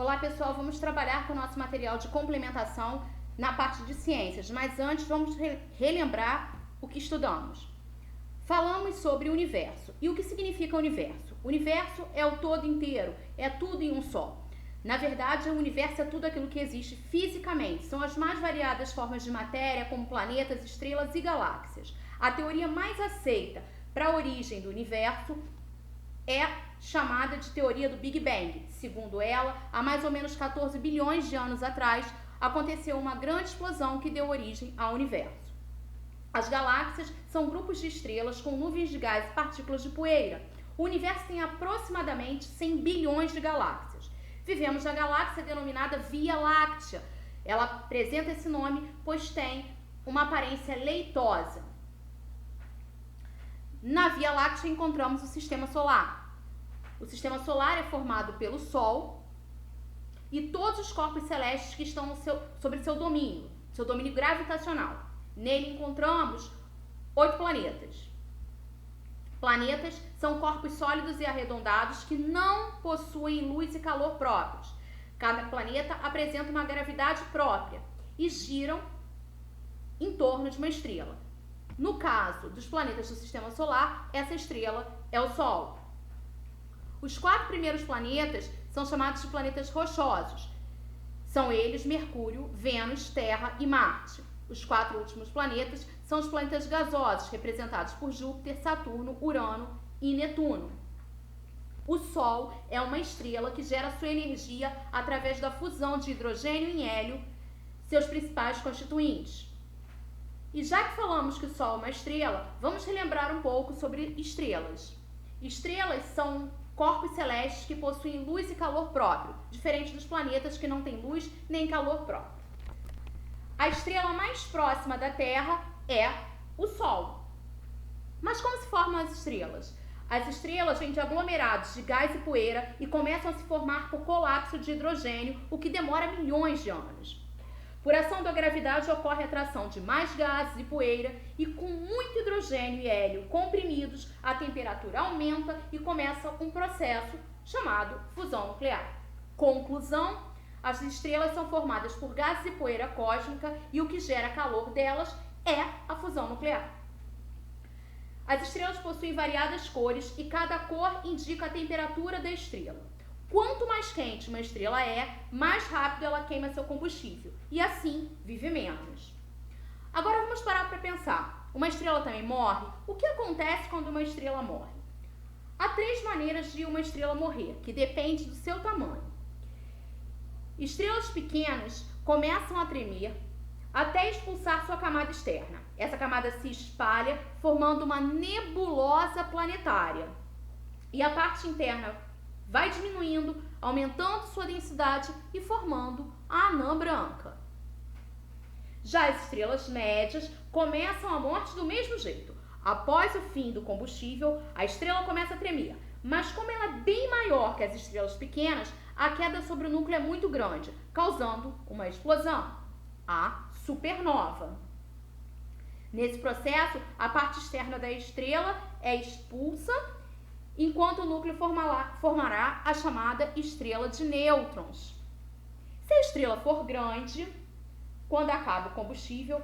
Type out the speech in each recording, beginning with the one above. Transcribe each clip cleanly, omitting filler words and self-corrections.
Olá pessoal, vamos trabalhar com o nosso material de complementação na parte de ciências, mas antes vamos relembrar o que estudamos. Falamos sobre o universo. E o que significa universo? O universo é o todo inteiro, é tudo em um só. Na verdade, o universo é tudo aquilo que existe fisicamente. São as mais variadas formas de matéria, como planetas, estrelas e galáxias. A teoria mais aceita para a origem do universo é chamada de teoria do Big Bang. Segundo ela, há mais ou menos 14 bilhões de anos atrás, aconteceu uma grande explosão que deu origem ao universo. As galáxias são grupos de estrelas com nuvens de gás e partículas de poeira. O universo tem aproximadamente 100 bilhões de galáxias. Vivemos na galáxia denominada Via Láctea. Ela apresenta esse nome pois tem uma aparência leitosa. Na Via Láctea encontramos o Sistema Solar. O Sistema Solar é formado pelo Sol e todos os corpos celestes que estão sobre seu domínio gravitacional. Nele encontramos 8 planetas. Planetas são corpos sólidos e arredondados que não possuem luz e calor próprios. Cada planeta apresenta uma gravidade própria e giram em torno de uma estrela. No caso dos planetas do Sistema Solar, essa estrela é o Sol. Os 4 primeiros planetas são chamados de planetas rochosos. São eles Mercúrio, Vênus, Terra e Marte. Os 4 últimos planetas são os planetas gasosos, representados por Júpiter, Saturno, Urano e Netuno. O Sol é uma estrela que gera sua energia através da fusão de hidrogênio e hélio, seus principais constituintes. E já que falamos que o Sol é uma estrela, vamos relembrar um pouco sobre estrelas. Estrelas são corpos celestes que possuem luz e calor próprio, diferente dos planetas que não têm luz nem calor próprio. A estrela mais próxima da Terra é o Sol. Mas como se formam as estrelas? As estrelas vêm de aglomerados de gás e poeira e começam a se formar por colapso de hidrogênio, o que demora milhões de anos. Por ação da gravidade ocorre a atração de mais gases e poeira e com muito hidrogênio e hélio comprimidos, a temperatura aumenta e começa um processo chamado fusão nuclear. Conclusão: as estrelas são formadas por gases e poeira cósmica e o que gera calor delas é a fusão nuclear. As estrelas possuem variadas cores e cada cor indica a temperatura da estrela. Quanto mais quente uma estrela é, mais rápido ela queima seu combustível e assim vive menos. Agora vamos parar para pensar. Uma estrela também morre? O que acontece quando uma estrela morre? Há 3 maneiras de uma estrela morrer, que depende do seu tamanho. Estrelas pequenas começam a tremer até expulsar sua camada externa. Essa camada se espalha, formando uma nebulosa planetária. E a parte interna vai diminuindo, aumentando sua densidade e formando a anã branca. Já as estrelas médias começam a morte do mesmo jeito. Após o fim do combustível, a estrela começa a tremer. Mas como ela é bem maior que as estrelas pequenas, a queda sobre o núcleo é muito grande, causando uma explosão, a supernova. Nesse processo, a parte externa da estrela é expulsa, enquanto o núcleo formará a chamada estrela de nêutrons. Se a estrela for grande, quando acaba o combustível,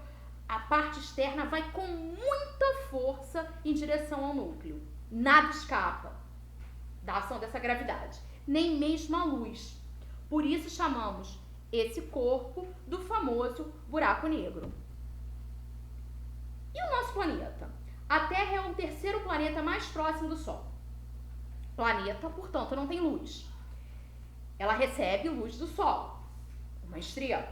a parte externa vai com muita força em direção ao núcleo. Nada escapa da ação dessa gravidade, nem mesmo a luz. Por isso chamamos esse corpo do famoso buraco negro. E o nosso planeta? A Terra é o 3º planeta mais próximo do Sol. Planeta, portanto, não tem luz. Ela recebe luz do Sol, uma estrela.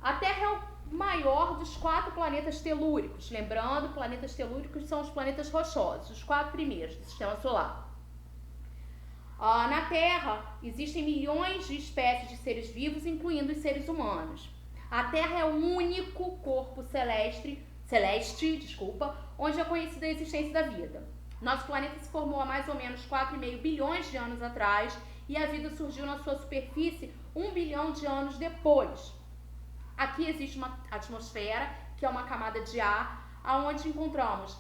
A Terra é o maior dos 4 planetas telúricos. Lembrando, planetas telúricos são os planetas rochosos, os 4 primeiros do Sistema Solar. Na Terra, existem milhões de espécies de seres vivos, incluindo os seres humanos. A Terra é o único corpo celeste, onde é conhecida a existência da vida. Nosso planeta se formou há mais ou menos 4,5 bilhões de anos atrás e a vida surgiu na sua superfície 1 bilhão de anos depois. Aqui existe uma atmosfera, que é uma camada de ar, onde encontramos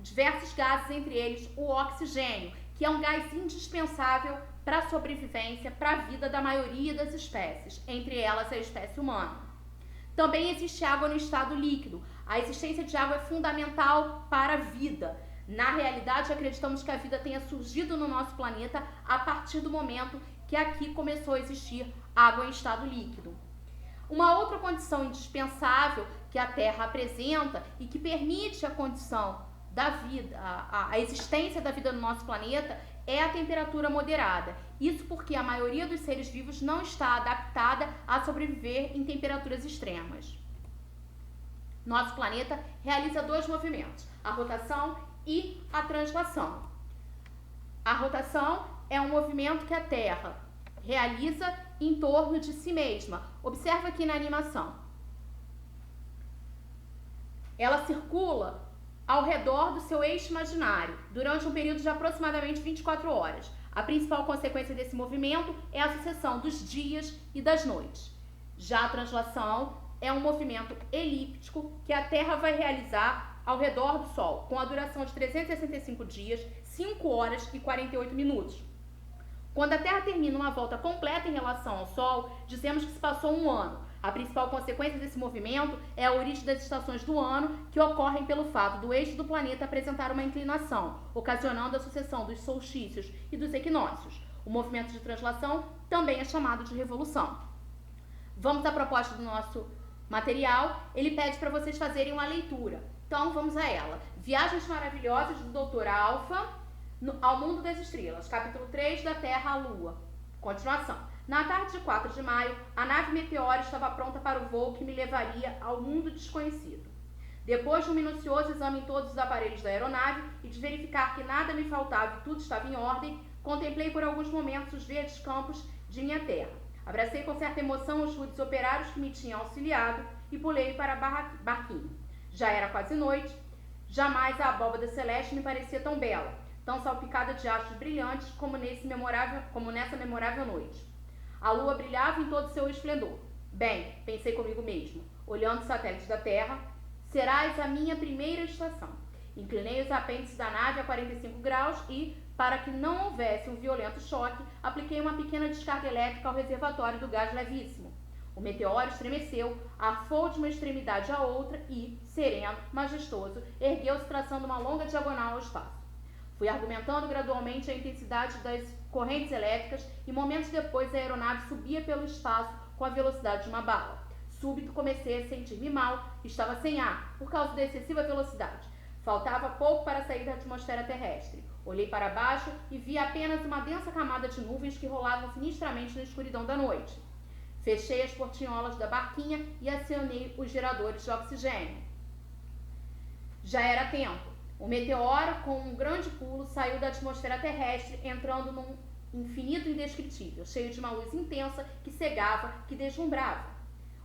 diversos gases, entre eles o oxigênio, que é um gás indispensável para a sobrevivência, para a vida da maioria das espécies, entre elas a espécie humana. Também existe água no estado líquido. A existência de água é fundamental para a vida. Na realidade, acreditamos que a vida tenha surgido no nosso planeta a partir do momento que aqui começou a existir água em estado líquido. Uma outra condição indispensável que a Terra apresenta e que permite a condição da vida, a existência da vida no nosso planeta é a temperatura moderada. Isso porque a maioria dos seres vivos não está adaptada a sobreviver em temperaturas extremas. Nosso planeta realiza dois movimentos, a rotação e a translação. A rotação é um movimento que a Terra realiza em torno de si mesma. Observa aqui na animação. Ela circula ao redor do seu eixo imaginário durante um período de aproximadamente 24 horas. A principal consequência desse movimento é a sucessão dos dias e das noites. Já a translação é um movimento elíptico que a Terra vai realizar ao redor do Sol, com a duração de 365 dias, 5 horas e 48 minutos. Quando a Terra termina uma volta completa em relação ao Sol, dizemos que se passou um ano. A principal consequência desse movimento é a origem das estações do ano, que ocorrem pelo fato do eixo do planeta apresentar uma inclinação, ocasionando a sucessão dos solstícios e dos equinócios. O movimento de translação também é chamado de revolução. Vamos à proposta do nosso material. Ele pede para vocês fazerem uma leitura. Então, vamos a ela. Viagens Maravilhosas do Dr. Alfa ao Mundo das Estrelas, capítulo 3, da Terra à Lua. Continuação. Na tarde de 4 de maio, a nave Meteoro estava pronta para o voo que me levaria ao mundo desconhecido. Depois de um minucioso exame em todos os aparelhos da aeronave e de verificar que nada me faltava e tudo estava em ordem, contemplei por alguns momentos os verdes campos de minha terra. Abracei com certa emoção os rudes operários que me tinham auxiliado e pulei para barquinho. Já era quase noite. Jamais a abóbada celeste me parecia tão bela, tão salpicada de astros brilhantes como nessa memorável noite. A lua brilhava em todo o seu esplendor. Bem, pensei comigo mesmo, olhando os satélites da Terra, serás a minha primeira estação. Inclinei os apêndices da nave a 45 graus e, para que não houvesse um violento choque, apliquei uma pequena descarga elétrica ao reservatório do gás levíssimo. O meteoro estremeceu, arfou de uma extremidade à outra e, sereno, majestoso, ergueu-se traçando uma longa diagonal ao espaço. Fui argumentando gradualmente a intensidade das correntes elétricas e momentos depois a aeronave subia pelo espaço com a velocidade de uma bala. Súbito comecei a sentir-me mal, estava sem ar, por causa da excessiva velocidade. Faltava pouco para sair da atmosfera terrestre. Olhei para baixo e vi apenas uma densa camada de nuvens que rolavam sinistramente na escuridão da noite. Fechei as portinholas da barquinha e acionei os geradores de oxigênio. Já era tempo. O meteoro, com um grande pulo, saiu da atmosfera terrestre, entrando num infinito indescritível, cheio de uma luz intensa que cegava, que deslumbrava.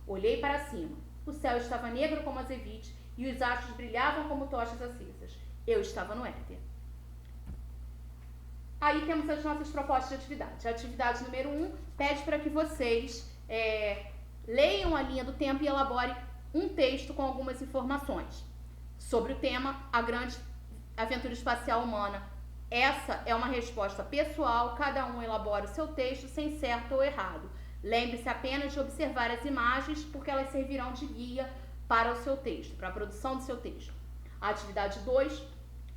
Olhei para cima. O céu estava negro como azeite e os astros brilhavam como tochas acesas. Eu estava no éter. Aí temos as nossas propostas de atividade. A atividade número 1 pede para que vocês leiam a linha do tempo e elaborem um texto com algumas informações sobre o tema A Grande Aventura Espacial Humana. Essa é uma resposta pessoal, cada um elabora o seu texto sem certo ou errado. Lembre-se apenas de observar as imagens, porque elas servirão de guia para o seu texto, para a produção do seu texto. A atividade 2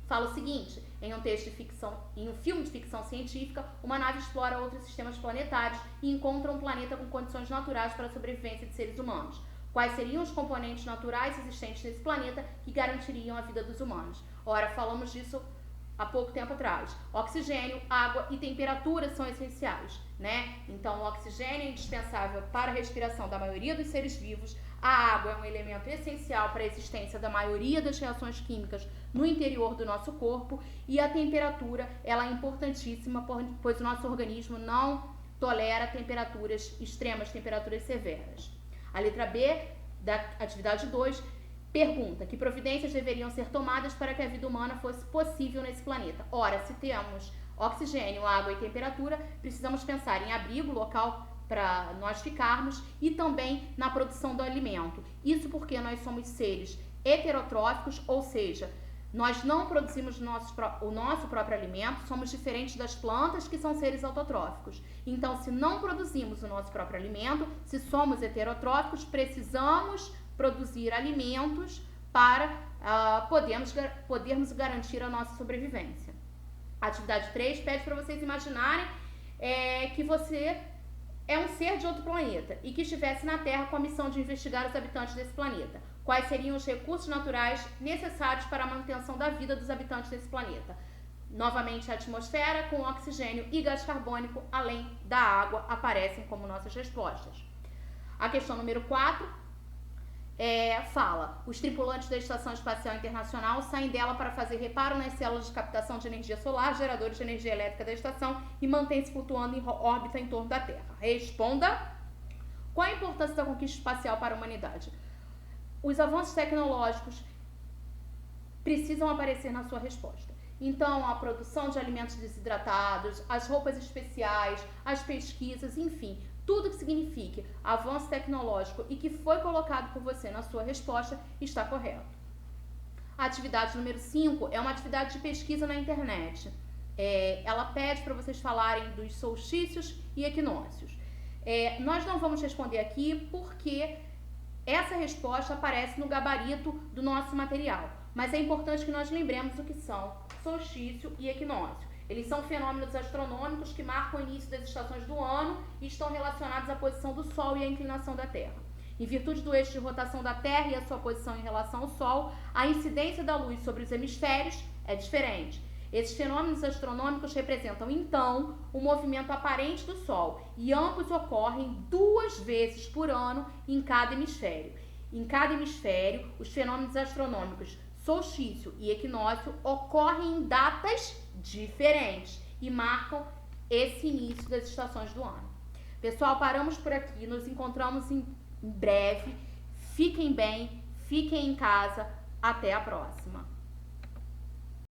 fala o seguinte: em um filme de ficção científica, uma nave explora outros sistemas planetários e encontra um planeta com condições naturais para a sobrevivência de seres humanos. Quais seriam os componentes naturais existentes nesse planeta que garantiriam a vida dos humanos? Ora, falamos disso há pouco tempo atrás. Oxigênio, água e temperatura são essenciais, né? Então, o oxigênio é indispensável para a respiração da maioria dos seres vivos. A água é um elemento essencial para a existência da maioria das reações químicas no interior do nosso corpo. E a temperatura, ela é importantíssima, pois o nosso organismo não tolera temperaturas extremas, temperaturas severas. A letra B da atividade 2 pergunta: que providências deveriam ser tomadas para que a vida humana fosse possível nesse planeta? Ora, se temos oxigênio, água e temperatura, precisamos pensar em abrigo, local para nós ficarmos, e também na produção do alimento. Isso porque nós somos seres heterotróficos, ou seja, Nós não produzimos o nosso próprio alimento, somos diferentes das plantas, que são seres autotróficos. Então, se não produzimos o nosso próprio alimento, se somos heterotróficos, precisamos produzir alimentos para podermos garantir a nossa sobrevivência. Atividade 3 pede para vocês imaginarem que você é um ser de outro planeta e que estivesse na Terra com a missão de investigar os habitantes desse planeta. Quais seriam os recursos naturais necessários para a manutenção da vida dos habitantes desse planeta? Novamente, a atmosfera com oxigênio e gás carbônico, além da água, aparecem como nossas respostas. A questão número 4 fala: os tripulantes da Estação Espacial Internacional saem dela para fazer reparo nas células de captação de energia solar, geradores de energia elétrica da estação, e mantém-se flutuando em órbita em torno da Terra. Responda: qual a importância da conquista espacial para a humanidade? Os avanços tecnológicos precisam aparecer na sua resposta. Então, a produção de alimentos desidratados, as roupas especiais, as pesquisas, enfim, tudo que signifique avanço tecnológico e que foi colocado por você na sua resposta está correto. A atividade número 5 é uma atividade de pesquisa na internet. Ela pede para vocês falarem dos solstícios e equinócios. Nós não vamos responder aqui porque essa resposta aparece no gabarito do nosso material, mas é importante que nós lembremos o que são solstício e equinócio. Eles são fenômenos astronômicos que marcam o início das estações do ano e estão relacionados à posição do Sol e à inclinação da Terra. Em virtude do eixo de rotação da Terra e a sua posição em relação ao Sol, a incidência da luz sobre os hemisférios é diferente. Esses fenômenos astronômicos representam, então, o movimento aparente do Sol, e ambos ocorrem 2 vezes por ano em cada hemisfério. Em cada hemisfério, os fenômenos astronômicos solstício e equinócio ocorrem em datas diferentes e marcam esse início das estações do ano. Pessoal, paramos por aqui, nos encontramos em breve. Fiquem bem, fiquem em casa, até a próxima.